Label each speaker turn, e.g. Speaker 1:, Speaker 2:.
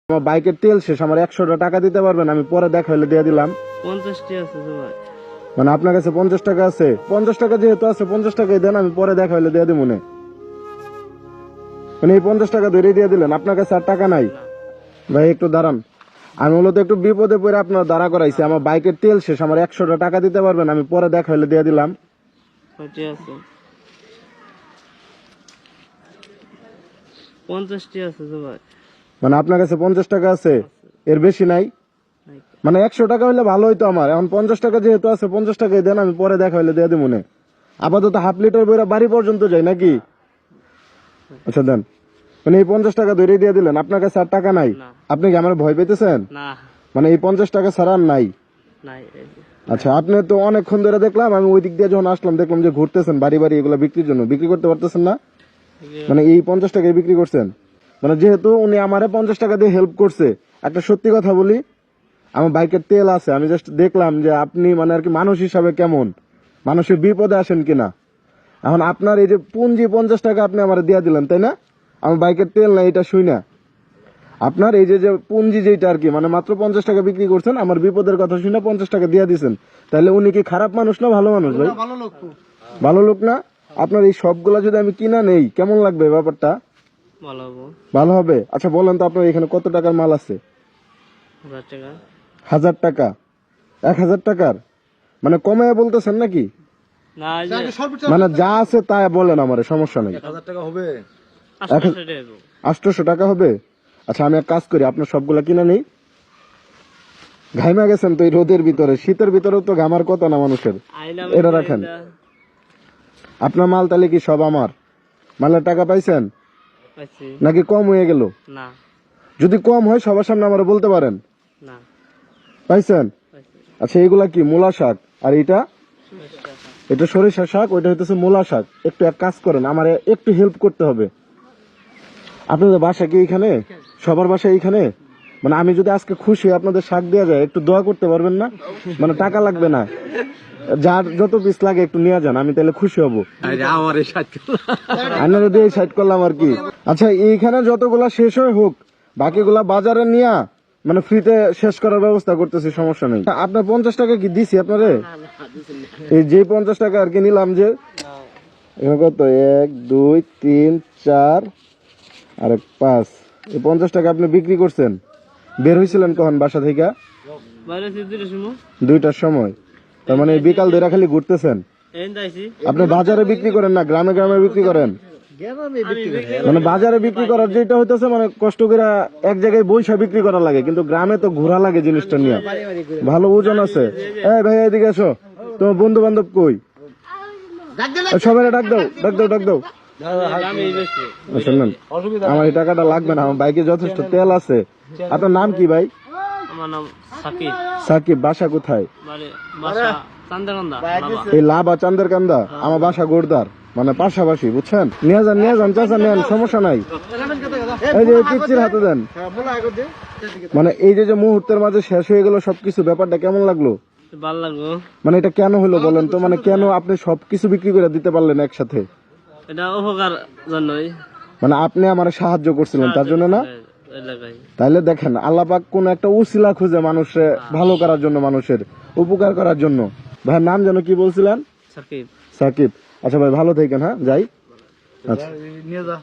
Speaker 1: আমার বাইকের তেল শেষ, আমার 100 টাকা দিতে পারবেন? আমি পরে দেখা হলে দিয়ে দিলাম।
Speaker 2: 50টি আছে তো ভাই।
Speaker 1: মানে আপনার কাছে 50 টাকা আছে? 50 টাকা যেহেতু আছে 50 টাকাই দেন, আমি পরে দেখা হলে দিয়ে দিব। মানে এই 50 টাকা ধরে দিয়ে দিলেন, আপনার কাছে আর টাকা নাই? ভাই একটু দাঁড়ান, আমি মূলত একটু বিপদে পড়ে আপনার দাঁড়া করাইছি। আমার বাইকের তেল শেষ, আমার 100 টাকা দিতে পারবেন? আমি পরে দেখা হলে দিয়ে দিলাম।
Speaker 2: কয়টি আছে? 50টি আছে তো ভাই।
Speaker 1: মানে আপনার কাছে 50 টাকা আছে, এর বেশি নাই? মানে 100 টাকা হলে ভালো হইতো আমার। এখন 50 টাকা যেহেতু আছে 50 টাকাই দেন, আমি পরে দেখা হলে দিয়ে দিব। আপাতত হাফ লিটার বইরা বাড়ি পর্যন্ত যাই নাকি? আচ্ছা দেন। মানে এই 50 টাকা ধরে দিয়ে দিলেন, আপনার কাছে আর টাকা নাই? আপনি কি আমার ভয় পেতেছেন?
Speaker 2: না।
Speaker 1: মানে এই 50 টাকা ছাড়া আর নাই?
Speaker 2: নাই।
Speaker 1: আচ্ছা, আপনি তো অনেকক্ষণ ধরে দেখলাম, আমি ওই দিক দিয়ে যখন আসলাম দেখলাম যে ঘুরতেছেন বাড়ি বাড়ি এগুলো বিক্রির জন্য। বিক্রি করতে পারতেছেন না? মানে এই 50 টাকায় বিক্রি করছেন? মানে যেহেতু উনি আমারে 50 টাকা দিয়ে হেল্প করছে, একটা সত্যি কথা বলি, আমার বাইকের তেল আছে, আমি জাস্ট দেখলাম যে আপনি মানে আর কি মানুষ হিসাবে কেমন, মানুষের বিপদে আসেন কিনা। এখন আপনার এই যে পুঁজি 50 টাকা আপনি আমার দিয়ে দিলেন, তাই না? আমার বাইকের তেল না এটা শুই না, আপনার এই যে পুঁজি যেটা আর কি, মানে মাত্র 50 টাকা বিক্রি করছেন, আমার বিপদের কথা শুনে 50 টাকা দিয়ে দিচ্ছেন। তাহলে উনি কি খারাপ মানুষ না ভালো মানুষ? ভাই ভালো লোক না? আপনার এই সবগুলা যদি আমি কিনা নেই, কেমন লাগবে ব্যাপারটা? ভালো হবে। আচ্ছা বলেন তো, আপনার এখানে কত টাকার মাল আছে?
Speaker 2: 1000 টাকা।
Speaker 1: 1000 টাকা? 1000 টাকার মানে কমায় বলতেছেন নাকি?
Speaker 2: না,
Speaker 1: মানে যা আছে তাই বলেন, আমার সমস্যা নেই।
Speaker 3: 1000 টাকা হবে?
Speaker 1: 800 টাকা হবে? আচ্ছা আমি এক কাজ করি, আপনার সবগুলা কিনে নেই। ঘাইমা গেছেন তো এই রোদের ভিতরে, শীতের ভিতরেও তো ঘামার কথা না মানুষের। এটা রাখেন। আপনার মাল তাহলে কি সব আমার? মালের টাকা পাইছেন নাকি কম হয়ে গেল?
Speaker 2: না।
Speaker 1: যদি কম হয় সবার সামনে আমার বলতে পারেন।
Speaker 2: না।
Speaker 1: পাইছেন? আচ্ছা এগুলা কি? মূলা শাক। আর এটা সরিষা শাক, ওইটা হইতেছে মূলা শাক। একটু এক কাজ করেন, আমার একটু হেল্প করতে হবে। আপনাদের বাসা কি এইখানে? সবার বাসা এইখানে? মানে আমি যদি আজকে খুশি আপনাদের শাক দেওয়া যায়, একটু দোয়া করতে পারবেন না? মানে টাকা লাগবে না, যার যত পিস লাগে একটু নিয়ে যান, আমি তাহলে খুশি হবো। আপনারা দিয়ে সাইড করলাম আর কি। আচ্ছা এইখানে যতগুলা শেষ হয়ে হোক, বাকিগুলা বাজারে নিয়ে মানে ফ্রিতে শেষ করার ব্যবস্থা করতেছি, সমস্যা নেই। আপনার 50 টাকা কি দিছি আপনারে? এই যে 50 টাকা আর কি নিলাম, যে কত 1 2 3 4 আর 5, এই 50 টাকা আপনি বিক্রি করছেন। বের হয়েছিলেন কখন বাসা থেকে? 2টার সময়। তার মানে বিকাল ধরে খালি ঘুরতেছেন। আপনি বাজারে বিক্রি করেন না, গ্রামে গ্রামে বিক্রি করেন? মানে বাজারে বিক্রি করার যেটা হইতেছে, মানে কষ্ট করে এক জায়গায় বইসা বিক্রি করা লাগে, কিন্তু গ্রামে তো ঘোরা লাগে জিনিসটা নিয়ে। ভালো ওজন আছে। এই ভাই এদিকে আসো, তোমার বন্ধু বান্ধব কই? সবাই ডাক দাও, ডাক দাও, ডাক দাও। শুনলেন, আমার এই টাকাটা লাগবে না, আমার বাইকে যথেষ্ট তেল আছে। আপনার নাম কি ভাই?
Speaker 2: আমার নাম সাকিব।
Speaker 1: সাকিব। বাসা কোথায়? এই লাভা চান্দের কান্দা। আমার বাসা গোরদার, মানে পাশাপাশি, বুঝছেন? নিয়ে যান, নিয়ে যান চাচা, নেন, সমস্যা নাই। এই যে পিচ্চির হাতে দেন। মানে এই যে মুহূর্তের মাঝে শেষ হয়ে গেল সবকিছু, ব্যাপারটা কেমন লাগলো?
Speaker 2: ভালো লাগলো।
Speaker 1: মানে এটা কেন হলো বলেন তো? মানে কেন আপনি সবকিছু বিক্রি করে দিতে পারলেন একসাথে?
Speaker 2: এটা উপকার জন্যই।
Speaker 1: মানে আপনি আমার সাহায্য করছিলেন তার জন্য না? তাইলে দেখেন, আল্লাহ পাক কোন একটা উসিলা খুঁজে মানুষের ভালো করার জন্য, মানুষের উপকার করার জন্য। ভাইয়ের নাম যেন কি বলছিলেন?
Speaker 2: সাকিব।
Speaker 1: সাকিব। আচ্ছা ভাই ভালো থাকেন, হ্যাঁ যাই। আচ্ছা
Speaker 3: নিয়ে যা।